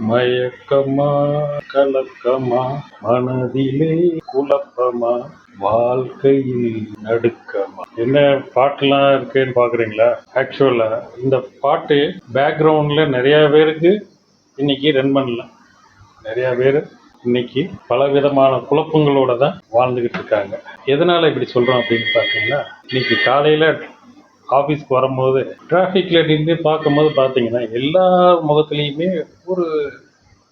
மயக்கமா கலக்கமா மனதிலே குழப்பமா வாழ்க்கையில் நடுக்கமா. என்ன பாட்டுலாம் இருக்குன்னு பாக்குறீங்களா? ஆக்சுவலா இந்த பாட்டு பேக்ரவுண்ட்ல நிறைய பேருக்கு இன்னைக்கு ரன் பண்ணல. நிறைய பேர் இன்னைக்கு பல விதமான குழப்பங்களோட தான் வாழ்ந்துகிட்டு இருக்காங்க. எதனால இப்படி சொல்றோம் அப்படின்னு பாத்தீங்கன்னா, இன்னைக்கு காலையில ஆஃபீஸ்க்கு வரும்போது டிராஃபிக்ல நின்று பார்க்கும்போது பார்த்தீங்கன்னா எல்லா முகத்துலேயுமே ஒரு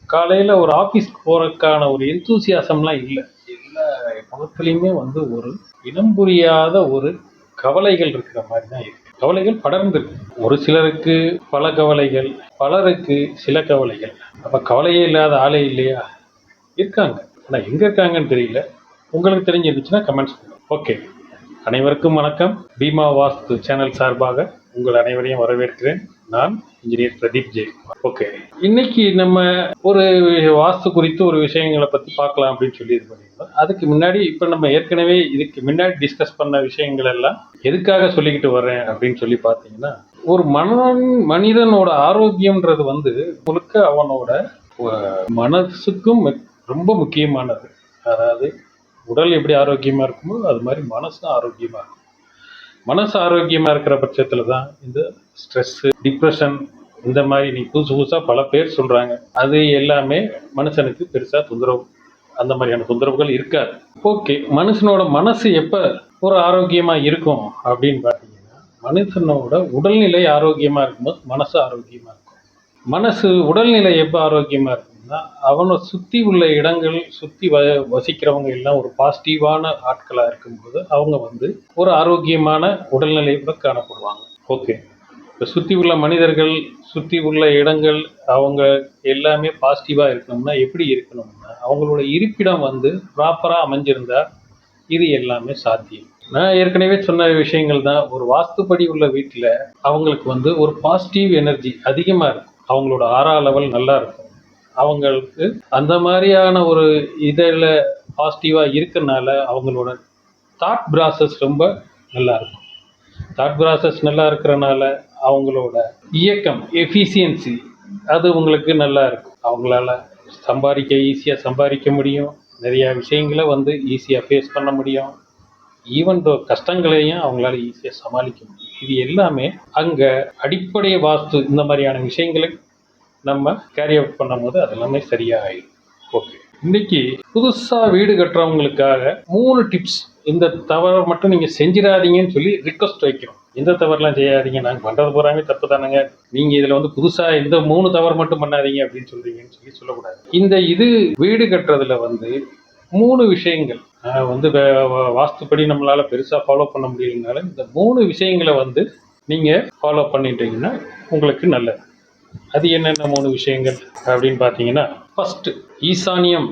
காலையில் ஒரு ஆஃபீஸ்க்கு போகிறதுக்கான ஒரு எந்தூசியாசம்லாம் இல்லை. எல்லா முகத்துலேயுமே வந்து ஒரு இனம் புரியாத ஒரு கவலைகள் இருக்கிற மாதிரி தான் இருக்கு. கவலைகள் படர்ந்துருக்கு. ஒரு சிலருக்கு பல கவலைகள், பலருக்கு சில கவலைகள். அப்போ கவலையே இல்லாத ஆளே இல்லையா? இருக்காங்க. ஆனால் எங்கே இருக்காங்கன்னு தெரியல. உங்களுக்கு தெரிஞ்சிருந்துச்சுன்னா கமெண்ட்ஸ் பண்ணுங்க. ஓகே, அனைவருக்கும் வணக்கம். பீமா வாஸ்து சேனல் சார்பாக உங்கள் அனைவரையும் வரவேற்கிறேன். நான் இன்ஜினியர் பிரதீப் ஜெயக்குமார். ஓகே, இன்னைக்கு நம்ம ஒரு வாஸ்து குறித்து ஒரு விஷயங்களை பற்றி பார்க்கலாம் அப்படின்னு சொல்லி இது பண்ணியிருந்தோம். அதுக்கு முன்னாடி இப்போ நம்ம ஏற்கனவே இதுக்கு முன்னாடி டிஸ்கஸ் பண்ண விஷயங்கள் எல்லாம் எதுக்காக சொல்லிக்கிட்டு வர்றேன் அப்படின்னு சொல்லி பார்த்தீங்கன்னா, ஒரு மனிதனோட ஆரோக்கியம்ன்றது வந்து முழுக்க அவனோட மனசுக்கும் ரொம்ப முக்கியமானது. அதாவது உடல் எப்படி ஆரோக்கியமா இருக்குமோ அது மாதிரி மனசும் ஆரோக்கியமா இருக்கும். மனசு ஆரோக்கியமா இருக்கிற பட்சத்துல தான் இந்த ஸ்ட்ரெஸ், டிப்ரெஷன் இந்த மாதிரி நீ புதுசா பல பேர் சொல்றாங்க, அது எல்லாமே மனுஷனுக்கு பெருசா தொந்தரவு, அந்த மாதிரியான தொந்தரவுகள் இருக்காது. ஓகே, மனுஷனோட மனசு எப்ப ஒரு ஆரோக்கியமா இருக்கும் அப்படின்னு பார்த்தீங்கன்னா, மனுஷனோட உடல்நிலை ஆரோக்கியமா இருக்கும்போது மனசு ஆரோக்கியமா இருக்கும். மனசு உடல்நிலை எப்போ ஆரோக்கியமா இருக்கும்னா, அவனை சுற்றி உள்ள இடங்கள், சுற்றி வசிக்கிறவங்க எல்லாம் ஒரு பாசிட்டிவான ஆட்களாக இருக்கும்போது அவங்க வந்து ஒரு ஆரோக்கியமான உடல்நிலையோட காணப்படுவாங்க. ஓகே, இப்போ சுற்றி உள்ள மனிதர்கள், சுற்றி உள்ள இடங்கள், அவங்க எல்லாமே பாசிட்டிவாக இருக்கணும்னா எப்படி இருக்கணும்னா, அவங்களோட இருப்பிடம் வந்து ப்ராப்பராக அமைஞ்சிருந்தா இது எல்லாமே சாத்தியம். நான் ஏற்கனவே சொன்ன விஷயங்கள் தான். ஒரு வாஸ்துப்படி உள்ள வீட்டில் அவங்களுக்கு வந்து ஒரு பாசிட்டிவ் எனர்ஜி அதிகமாக இருக்கும். அவங்களோட ஆறா லெவல் நல்லா இருக்கும். அவங்களுக்கு அந்த மாதிரியான ஒரு இதில் பாசிட்டிவாக இருக்கனால அவங்களோட தாட் ப்ராசஸ் ரொம்ப நல்லா இருக்கும். தாட் ப்ராசஸ் நல்லா இருக்கிறனால அவங்களோட இயக்கம், எஃபிஷியன்சி அது உங்களுக்கு நல்லா இருக்கும். அவங்களால ஈஸியாக சம்பாதிக்க முடியும். நிறையா விஷயங்களை வந்து ஈஸியாக ஃபேஸ் பண்ண முடியும். ஈவன் தோ கஷ்டங்களையும் அவங்களால ஈஸியாக சமாளிக்க முடியும். இது எல்லாமே அங்கே அடிப்படை வாஸ்து இந்த மாதிரியான விஷயங்களை நம்ம கேரி அவுட் பண்ணும் போது அது எல்லாமே சரியாக ஆயிடும். ஓகே, இன்னைக்கு புதுசாக வீடு கட்டுறவங்களுக்காக 3 டிப்ஸ். இந்த தவறை மட்டும் நீங்கள் செஞ்சிடாதீங்கன்னு சொல்லி ரிக்வஸ்ட் வைக்கிறோம். எந்த தவறுலாம் செய்யாதீங்க, நாங்கள் பண்ணுறது போகிறாங்க தப்பு தானுங்க, நீங்கள் இதில் வந்து புதுசாக இந்த 3 தவறு மட்டும் பண்ணாதீங்க அப்படின்னு சொல்கிறீங்கன்னு சொல்லக்கூடாது. இது வீடு கட்டுறதுல வந்து 3 விஷயங்கள் வந்து வாஸ்துப்படி நம்மளால பெருசாக ஃபாலோ பண்ண முடியலனாலும் இந்த 3 விஷயங்களை வந்து நீங்கள் ஃபாலோ பண்ணிட்டீங்கன்னா உங்களுக்கு நல்லது. அது என்னென்ன 3 விஷயங்கள் அப்படின்னு பார்த்தீங்கன்னா, ஃபர்ஸ்ட் ஈசானியம்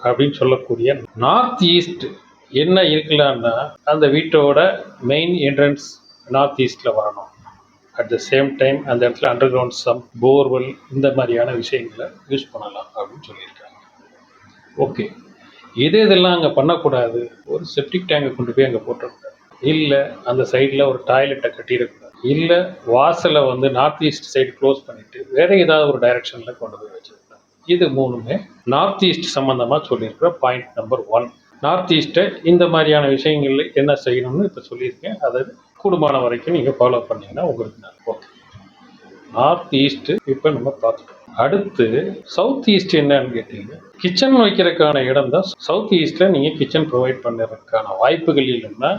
அப்படின்னு சொல்லக்கூடிய நார்த் ஈஸ்ட் என்ன இருக்கலாம்னா, அந்த வீட்டோட மெயின் என்ட்ரன்ஸ் நார்த் ஈஸ்டில் வரணும். அட் த சேம் டைம் அந்த இடத்துல அண்டர் கிரவுண்ட் சம், போர்வெல் இந்த மாதிரியான விஷயங்களை யூஸ் பண்ணலாம் அப்படின்னு சொல்லியிருக்காங்க. ஓகே, இதெல்லாம் அங்கே பண்ணக்கூடாது. ஒரு செப்டிக் டேங்கை கொண்டு போய் அங்கே போட்டுருக்காங்க. இல்லை அந்த சைடில் ஒரு டாய்லெட்டை கட்டியிருக்காங்க. இல்லை வாசலை வந்து நார்த் ஈஸ்ட் சைடு க்ளோஸ் பண்ணிட்டு வேற ஏதாவது ஒரு டைரக்ஷனில் கொண்டு போய் வச்சிருக்காங்க. இது 3மே நார்த் ஈஸ்ட் சம்மந்தமாக சொல்லியிருக்கிற பாயிண்ட் நம்பர் 1. நார்த் ஈஸ்ட்டை இந்த மாதிரியான விஷயங்கள் என்ன செய்யணும்னு இப்போ சொல்லியிருக்கேன். அதை கூடுமான வரைக்கும் நீங்கள் ஃபாலோ பண்ணீங்கன்னா உங்களுக்கு நல்லா. ஓகே, நார்த் ஈஸ்ட்டு இப்போ நம்ம பார்த்துட்டோம். அடுத்து சவுத் ஈஸ்ட் என்னன்னு கேட்டீங்க, கிச்சன் வைக்கிறதுக்கான இடம் தான். சவுத் ஈஸ்ட்டில் நீங்கள் கிச்சன் ப்ரொவைட் பண்ணுறதுக்கான வாய்ப்புகள் இல்லைன்னா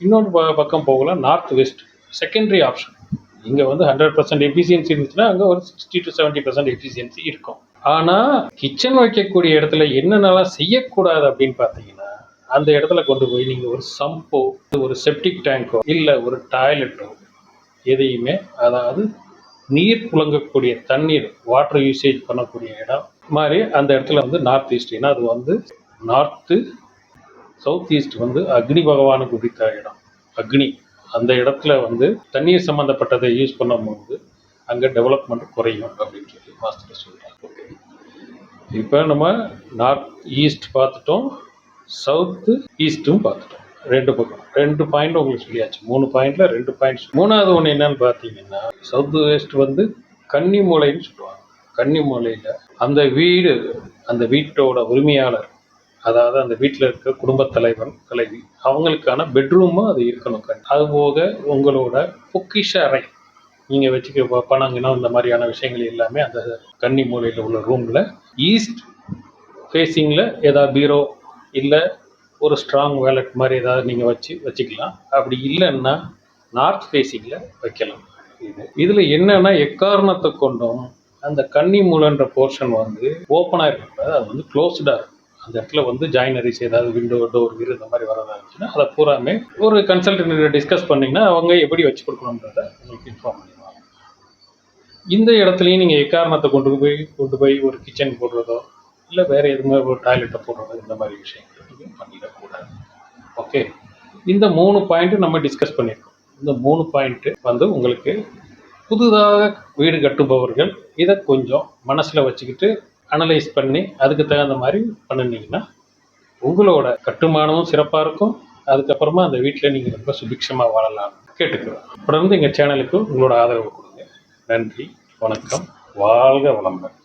இன்னொரு பக்கம் போகலாம். North west secondary option. இங்கே வந்து 100% எஃபிஷியன்சி இருந்துச்சுன்னா அங்கே ஒரு 60 to 70% எஃபிஷியன்சி இருக்கும். ஆனால் கிச்சன் வைக்கக்கூடிய இடத்துல என்னென்னலாம் செய்யக்கூடாது அப்படின்னு பார்த்தீங்கன்னா, அந்த இடத்துல கொண்டு போய் நீங்கள் ஒரு சம்போ, ஒரு செப்டிக் டேங்கோ, இல்லை ஒரு டாய்லெட்டோ எதையுமே, அதாவது நீர் புழங்கக்கூடிய தண்ணீர், வாட்டர் யூசேஜ் பண்ணக்கூடிய இடம் மாதிரி அந்த இடத்துல வந்து நார்த் ஈஸ்ட். ஏன்னா அது வந்து நார்த்து, சவுத் ஈஸ்ட் வந்து அக்னி பகவானுக்கு உரித்த இடம். அக்னி அந்த இடத்துல வந்து தண்ணீர் சம்மந்தப்பட்டதை யூஸ் பண்ணும்போது அங்கே டெவலப்மெண்ட் குறையும் அப்படின்னு சொல்லி மாஸ்டர் சொல்கிறாங்க. ஓகே, இப்போ நம்ம நார்த் ஈஸ்ட் பார்த்துட்டோம், சவுத்து ஈஸ்ட்டும் பார்த்துட்டோம். 2 பக்கம் 2 பாயிண்ட் உங்களுக்கு சொல்லியாச்சு. 3 பாயிண்ட்ல 2 பாயிண்ட்ஸ். 3வது ஒன்று என்னன்னு பார்த்தீங்கன்னா, சவுத் வெஸ்ட் வந்து கன்னி மூலைன்னு சொல்லுவாங்க. கன்னி மூலையில் அந்த வீடு, அந்த வீட்டோட உரிமையாளர், அதாவது அந்த வீட்டில் இருக்க குடும்பத் தலைவன் தலைவி அவங்களுக்கான பெட்ரூமும் அது இருக்கணும். அதுபோக உங்களோட பொக்கிஷ அறை நீங்கள் வச்சுக்க பணங்கினம் இந்த மாதிரியான விஷயங்கள் எல்லாமே அந்த கன்னி மூலையில் உள்ள ரூமில் ஈஸ்ட் ஃபேஸிங்கில் ஏதாவது பீரோ இல்லை ஒரு ஸ்ட்ராங் வேலட் மாதிரி ஏதாவது நீங்கள் வச்சுக்கலாம். அப்படி இல்லைன்னா நார்த் ஃபேஸிங்கில் வைக்கலாம். இதில் என்னென்னா எக்காரணத்தை கொண்டும் அந்த கன்னி மூலைன்ற போர்ஷன் வந்து ஓப்பனாக இருக்கக்கூடாது. அது வந்து க்ளோஸ்டாக இருக்கும். அந்த இடத்துல வந்து ஜாயினரிஸ் ஏதாவது விண்டோ டோர் இந்த மாதிரி வரதா இருந்துச்சுன்னா அதை பூராமே ஒரு கன்சல்டன்ட் டிஸ்கஸ் பண்ணிங்கன்னா அவங்க எப்படி வச்சு கொடுக்கணுன்றதை உங்களுக்கு இன்ஃபார்ம் பண்ணிடுவாங்க. இந்த இடத்துலையும் நீங்கள் எக்காரணத்தை கொண்டு போய் ஒரு கிச்சன் போடுறதோ இல்லை வேறு எதுவுமே ஒரு டாய்லெட்டை போடுறதோ இந்த மாதிரி விஷயங்கள் நீங்கள் பண்ணிடக்கூடாது. ஓகே, இந்த 3 பாயிண்ட்டு நம்ம டிஸ்கஸ் பண்ணியிருக்கோம். இந்த 3 பாயிண்ட்டு வந்து உங்களுக்கு புதுதாக வீடு கட்டுபவர்கள் இதை கொஞ்சம் மனசில் வச்சுக்கிட்டு அனலைஸ் பண்ணி அதுக்கு தகுந்த மாதிரி பண்ணினீங்கன்னா உங்களோட கட்டுமானமும் சிறப்பாக இருக்கும். அதுக்கப்புறமா அந்த வீட்டில் நீங்கள் ரொம்ப சுபிக்ஷமாக வாழலாம் கேட்டுக்கிறோம். தொடர்ந்து எங்கள் சேனலுக்கு உங்களோட ஆதரவு கொடுங்க. நன்றி, வணக்கம், வாழ்க வளமுடன்.